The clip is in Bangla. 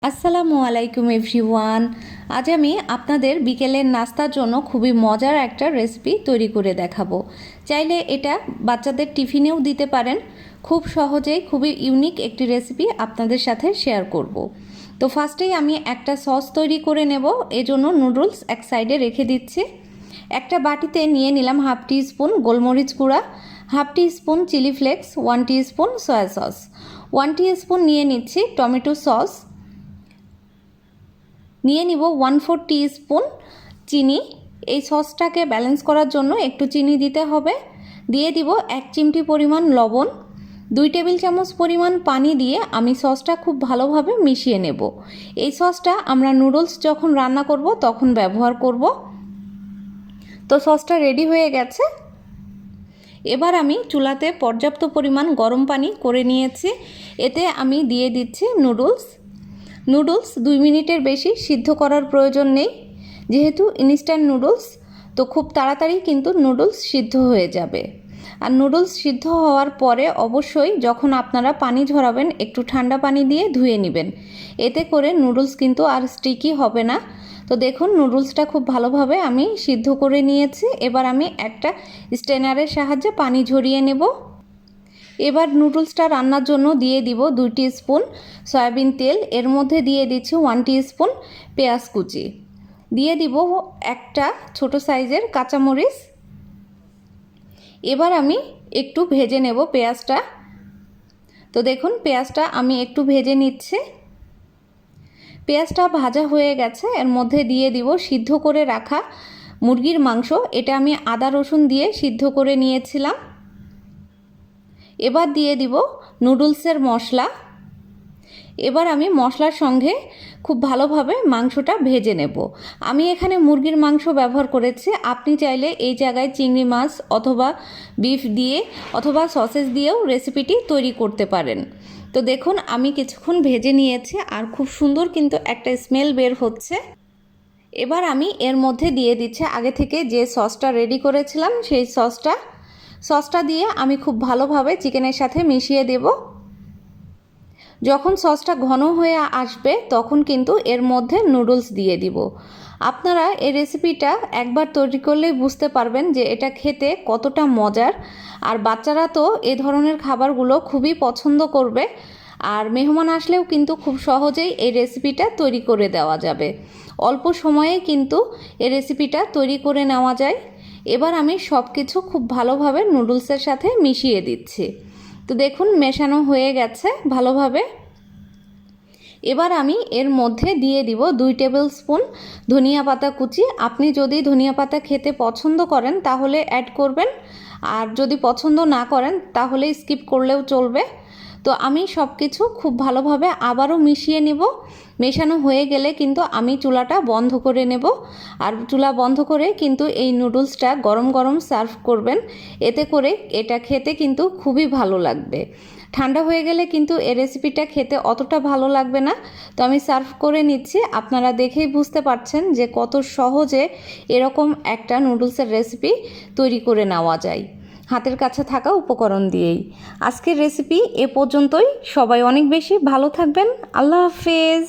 আসসালামু আলাইকুম এভরিওয়ান। আজ আমি আপনাদের বিকেলের নাস্তার জন্য খুবই মজার একটা রেসিপি তৈরি করে দেখাবো। চাইলে এটা বাচ্চাদের টিফিনেও দিতে পারেন। খুব সহজেই খুবই ইউনিক একটি রেসিপি আপনাদের সাথে শেয়ার করব। তো ফার্স্টেই আমি একটা সস তৈরি করে নেব, এজন্য নুডলস এক সাইডে রেখে দিচ্ছি। একটা বাটিতে নিয়ে নিলাম হাফ টি স্পুন গোলমরিচ গুঁড়া, half teaspoon chilli flakes, 1 teaspoon soy sauce, 1 teaspoon নিয়ে নিচ্ছি টমেটো সস, নিয়ে নিব 1/4 টিস্পুন চিনি। এই সসটাকে ব্যালেন্স করার জন্য একটু চিনি দিতে হবে। দিয়ে দিব 1 চিমটি পরিমাণ লবণ, 2 টেবিল চামচ পরিমাণ পানি দিয়ে আমি সসটা খুব ভালোভাবে মিশিয়ে নেব। এই সসটা আমরা নুডলস যখন রান্না করব তখন ব্যবহার করব। তো সসটা রেডি হয়ে গেছে। এবার আমি চুলাতে পর্যাপ্ত পরিমাণ গরম পানি করে নিয়েছি। এতে আমি দিয়ে দিচ্ছি নুডলস 2 মিনিটের বেশি সিদ্ধ করার প্রয়োজন নেই, যেহেতু ইনস্ট্যান্ট নুডলস, তো খুব তাড়াতাড়ি কিন্তু নুডলস সিদ্ধ হয়ে যাবে। আর নুডলস সিদ্ধ হওয়ার পরে অবশ্যই যখন আপনারা পানি ঝরাবেন একটু ঠান্ডা পানি দিয়ে ধুয়ে নেবেন, এতে করে নুডলস কিন্তু আর স্টিকি হবে না। তো দেখুন নুডলসটা খুব ভালোভাবে আমি সিদ্ধ করে নিয়েছি। এবার আমি একটা স্ট্রেনারের সাহায্যে পানি ঝরিয়ে নেব। এবার নুডলসটা রান্নার জন্য দিয়ে দিব 2 টিস্পুন সয়াবিন তেল, এর মধ্যে দিয়ে দিচ্ছি 1 টিস্পুন পেঁয়াজ কুচি, দিয়ে দিব একটা ছোট সাইজের কাঁচামরিচ। এবার আমি একটু ভেজে নেব পেঁয়াজটা। তো দেখুন পেঁয়াজটা আমি একটু ভেজে নিচ্ছি। পেঁয়াজটা ভাজা হয়ে গেছে। এর মধ্যে দিয়ে দিব সিদ্ধ করে রাখা মুরগির মাংস, এটা আমি আদা রসুন দিয়ে সিদ্ধ করে নিয়েছিলাম। এবার দিয়ে দিব নুডলসের মশলা। এবার আমি মশলার সঙ্গে খুব ভালোভাবে মাংসটা ভেজে নেব। আমি এখানে মুরগির মাংস ব্যবহার করেছি, আপনি চাইলে এই জায়গায় চিংড়ি মাছ অথবা বিফ দিয়ে অথবা সসেজ দিয়েও রেসিপিটি তৈরি করতে পারেন। তো দেখুন আমি কিছুক্ষণ ভেজে নিয়েছি আর খুব সুন্দর কিন্তু একটা স্মেল বের হচ্ছে। এবার আমি এর মধ্যে দিয়ে দিচ্ছি আগে থেকে যে সসটা রেডি করেছিলাম সেই সসটা দিয়ে আমি খুব ভালোভাবে চিকেনের সাথে মিশিয়ে দেব। যখন সসটা ঘন হয়ে আসবে তখন কিন্তু এর মধ্যে নুডলস দিয়ে দিব। আপনারা এই রেসিপিটা একবার তৈরি করলেই বুঝতে পারবেন যে এটা খেতে কতটা মজার। আর বাচ্চারা তো এই ধরনের খাবারগুলো খুবই পছন্দ করবে। আর মেহমান আসলেও কিন্তু খুব সহজেই এই রেসিপিটা তৈরি করে দেওয়া যাবে। অল্প সময়ে কিন্তু এই রেসিপিটা তৈরি করে নেওয়া যায়। এবার আমি সব কিছু খুব ভালোভাবে নুডলসের সাথে মিশিয়ে দিচ্ছি। তো দেখুন মেশানো হয়ে গেছে ভালোভাবে। এবার আমি এর মধ্যে দিয়ে দিব 2 টেবিল স্পুন ধনিয়া পাতা কুচি। আপনি যদি ধনিয়া পাতা খেতে পছন্দ করেন তাহলে অ্যাড করবেন, আর যদি পছন্দ না করেন তাহলে স্কিপ করলেও চলবে। তো আমি সব কিছু খুব ভালোভাবে আবারও মিশিয়ে নেব। মেশানো হয়ে গেলে কিন্তু আমি চুলাটা বন্ধ করে নেব। আর চুলা বন্ধ করে কিন্তু এই নুডলসটা গরম গরম সার্ভ করবেন, এতে করে এটা খেতে কিন্তু খুবই ভালো লাগবে। ঠান্ডা হয়ে গেলে কিন্তু এই রেসিপিটা খেতে অতটা ভালো লাগবে না। তো আমি সার্ভ করে নিচ্ছি। আপনারা দেখেই বুঝতে পারছেন যে কত সহজে এরকম একটা নুডলসের রেসিপি তৈরি করে নেওয়া যায় হাতের কাছে থাকা উপকরণ দিয়েই। আজকের রেসিপি এ পর্যন্তই। সবাই অনেক বেশি ভালো থাকবেন। আল্লাহ হাফেজ।